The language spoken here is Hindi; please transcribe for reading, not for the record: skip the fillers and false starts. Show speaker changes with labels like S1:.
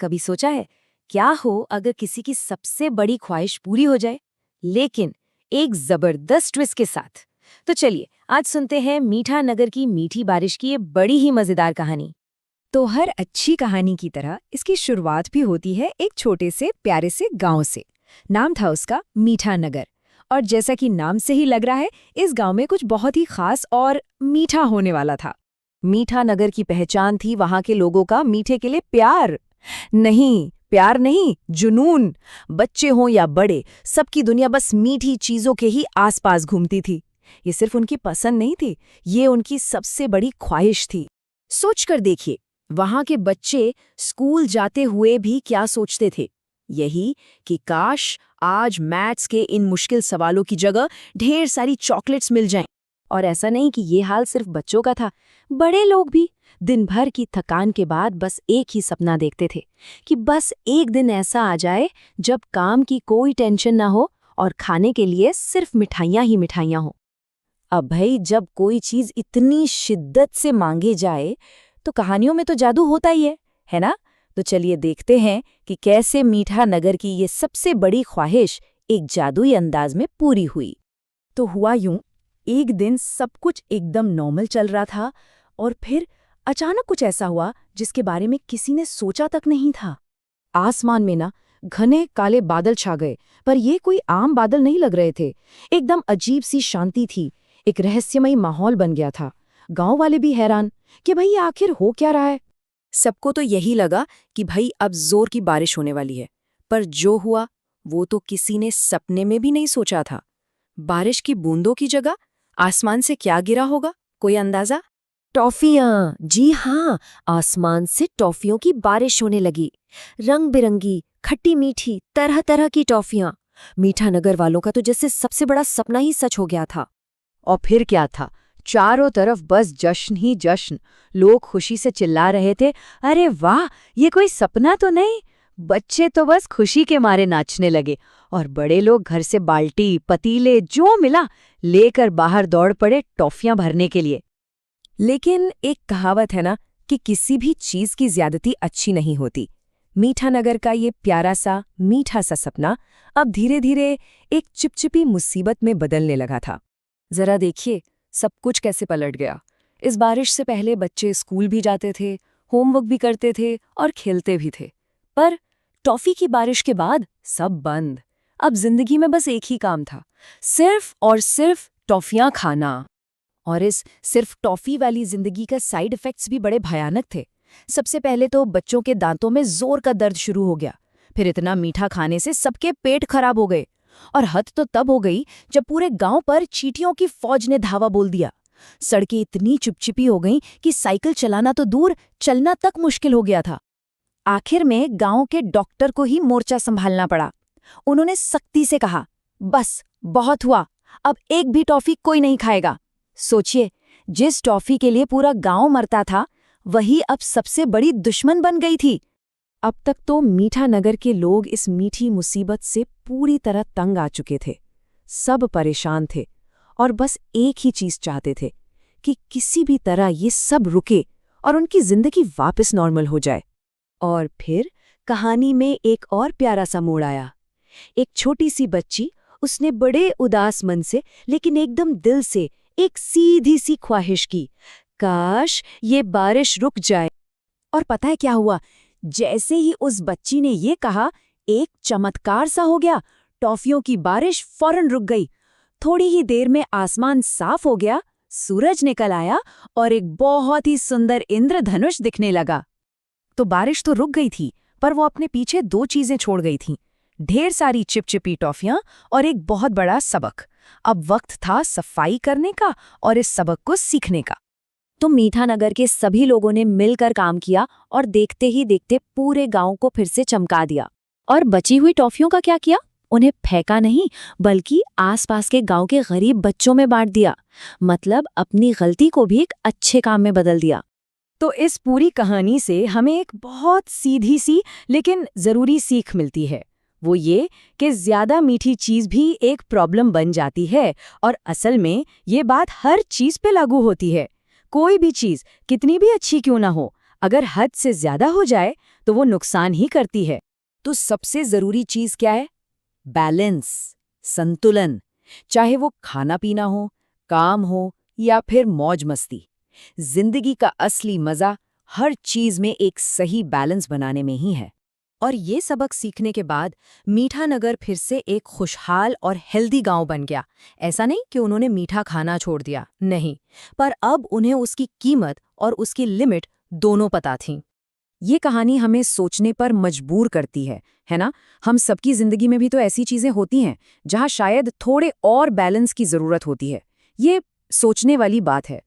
S1: कभी सोचा है क्या हो अगर किसी की सबसे बड़ी ख्वाहिश पूरी हो जाए, लेकिन एक जबरदस्त ट्विस्ट के साथ? तो चलिए आज सुनते हैं मीठा नगर की मीठी बारिश की ये बड़ी ही मजेदार कहानी।
S2: तो हर अच्छी कहानी की तरह इसकी शुरुआत भी होती है एक छोटे से प्यारे से गांव से। नाम था उसका मीठा नगर। और जैसा कि नाम से ही लग रहा है, इस गांव में कुछ बहुत ही खास और मीठा होने वाला था।
S1: मीठा नगर की पहचान थी वहां के लोगों का मीठे के लिए प्यार। नहीं, प्यार नहीं, जुनून। बच्चे हों या बड़े, सबकी दुनिया बस मीठी चीजों के ही आसपास घूमती थी। ये सिर्फ उनकी पसंद नहीं थी, ये उनकी सबसे बड़ी ख्वाहिश थी। सोचकर देखिए, वहां के बच्चे स्कूल जाते हुए भी क्या सोचते थे? यही कि काश आज मैथ्स के इन मुश्किल सवालों की जगह ढेर सारी चॉकलेट्स मिल जाएं। और ऐसा नहीं कि ये हाल सिर्फ बच्चों का था, बड़े लोग भी दिन भर की थकान के बाद बस एक ही सपना देखते थे कि बस एक दिन ऐसा आ जाए जब काम की कोई टेंशन ना हो और खाने के लिए सिर्फ मिठाइयाँ ही मिठाइयाँ हो। अब भाई, जब कोई चीज इतनी शिद्दत से मांगे जाए तो कहानियों में तो जादू होता ही है ना? तो चलिए देखते हैं कि कैसे मीठा नगर की ये सबसे बड़ी ख्वाहिश एक जादुई अंदाज में पूरी हुई। तो हुआ यूं, एक दिन सब कुछ एकदम नॉर्मल चल रहा था और फिर अचानक कुछ ऐसा हुआ जिसके बारे में किसी ने सोचा तक नहीं था। आसमान में ना घने काले बादल छा गए, पर ये कोई आम बादल नहीं लग रहे थे। एकदम अजीब सी शांति थी, एक रहस्यमयी माहौल बन गया था। गांव वाले भी हैरान कि भाई आखिर हो क्या रहा है। सबको तो यही लगा कि भाई अब जोर की बारिश होने वाली है, पर जो हुआ वो तो किसी ने सपने में भी नहीं सोचा था। बारिश की बूंदों की जगह आसमान से क्या गिरा होगा, कोई अंदाजा? टॉफियां। जी हाँ, आसमान से टॉफियों की बारिश होने लगी। रंग बिरंगी, खट्टी मीठी, तरह तरह की टॉफियां। मीठा नगर वालों का तो जैसे सबसे बड़ा सपना ही सच हो गया था। और फिर क्या था, चारों तरफ बस जश्न ही जश्न। लोग खुशी से चिल्ला रहे थे, अरे वाह, ये कोई सपना तो नहीं। बच्चे तो बस खुशी के मारे नाचने लगे और बड़े लोग घर से बाल्टी, पतीले जो मिला लेकर बाहर दौड़ पड़े टॉफियां भरने के लिए। लेकिन एक कहावत है ना कि किसी भी चीज की ज्यादती अच्छी नहीं होती। मीठा नगर का ये प्यारा सा मीठा सा सपना अब धीरे धीरे एक चिपचिपी मुसीबत में बदलने लगा था। जरा देखिए सब कुछ कैसे पलट गया। इस बारिश से पहले बच्चे स्कूल भी जाते थे, होमवर्क भी करते थे और खेलते भी थे। पर टॉफी की बारिश के बाद सब बंद। अब जिंदगी में बस एक ही काम था, सिर्फ और सिर्फ टॉफियां खाना। और इस सिर्फ टॉफी वाली जिंदगी का साइड इफेक्ट्स भी बड़े भयानक थे। सबसे पहले तो बच्चों के दांतों में जोर का दर्द शुरू हो गया। फिर इतना मीठा खाने से सबके पेट खराब हो गए। और हद तो तब हो गई जब पूरे गांव पर चींटियों की फौज ने धावा बोल दिया। सड़कें इतनी चिपचिपी हो गईं कि साइकिल चलाना तो दूर, चलना तक मुश्किल हो गया था। आखिर में गांव के डॉक्टर को ही मोर्चा संभालना पड़ा। उन्होंने सख्ती से कहा, बस बहुत हुआ, अब एक भी टॉफी कोई नहीं खाएगा। सोचिए, जिस टॉफी के लिए पूरा गांव मरता था, वही अब सबसे बड़ी दुश्मन बन गई थी। अब तक तो मीठा नगर के लोग इस मीठी मुसीबत से पूरी तरह तंग आ चुके थे। सब परेशान थे और बस एक ही चीज चाहते थे कि किसी भी तरह ये सब रुके और उनकी जिंदगी वापस नॉर्मल हो जाए। और फिर कहानी में एक और प्यारा सा मोड़ आया। एक छोटी सी बच्ची, उसने बड़े उदास मन से लेकिन एकदम दिल से एक सीधी सी ख्वाहिश की, काश ये बारिश रुक जाए। और पता है क्या हुआ? जैसे ही उस बच्ची ने ये कहा, एक चमत्कार सा हो गया। टॉफियों की बारिश फौरन रुक गई। थोड़ी ही देर में आसमान साफ हो गया, सूरज निकल आया और एक बहुत ही सुंदर इंद्रधनुष दिखने लगा। तो बारिश तो रुक गई थी, पर वो अपने पीछे दो चीजें छोड़ गई थीं, ढेर सारी चिपचिपी टॉफियां और एक बहुत बड़ा सबक। अब वक्त था सफाई करने का और इस सबक को सीखने का। तो मीठा नगर के सभी लोगों ने मिलकर काम किया और देखते ही देखते पूरे गांव को फिर से चमका दिया। और बची हुई टॉफियों का क्या किया? उन्हें फेंका नहीं, बल्कि आसपास के गांव के गरीब बच्चों में बांट दिया। मतलब अपनी गलती को भी एक अच्छे काम में बदल दिया। तो इस पूरी कहानी से हमें एक बहुत सीधी सी लेकिन जरूरी सीख मिलती है। वो ये कि ज्यादा मीठी चीज भी एक प्रॉब्लम बन जाती है। और असल में ये बात हर चीज पे लागू होती है। कोई भी चीज कितनी भी अच्छी क्यों ना हो, अगर हद से ज्यादा हो जाए
S2: तो वो नुकसान ही करती है।
S1: तो सबसे जरूरी चीज क्या है? बैलेंस, संतुलन। चाहे वो खाना पीना हो, काम हो या फिर मौज मस्ती। जिंदगी का असली मजा हर चीज में एक सही बैलेंस बनाने में ही है।
S2: और ये सबक सीखने के बाद मीठा नगर फिर से एक खुशहाल और हेल्दी गांव बन गया। ऐसा नहीं कि उन्होंने मीठा खाना छोड़ दिया, नहीं, पर अब उन्हें उसकी कीमत और उसकी लिमिट दोनों पता थीं।
S1: ये कहानी हमें सोचने पर मजबूर करती है ना? हम सबकी जिंदगी में भी तो ऐसी चीजें होती हैं जहां शायद थोड़े और बैलेंस की जरूरत होती है। ये सोचने वाली बात है।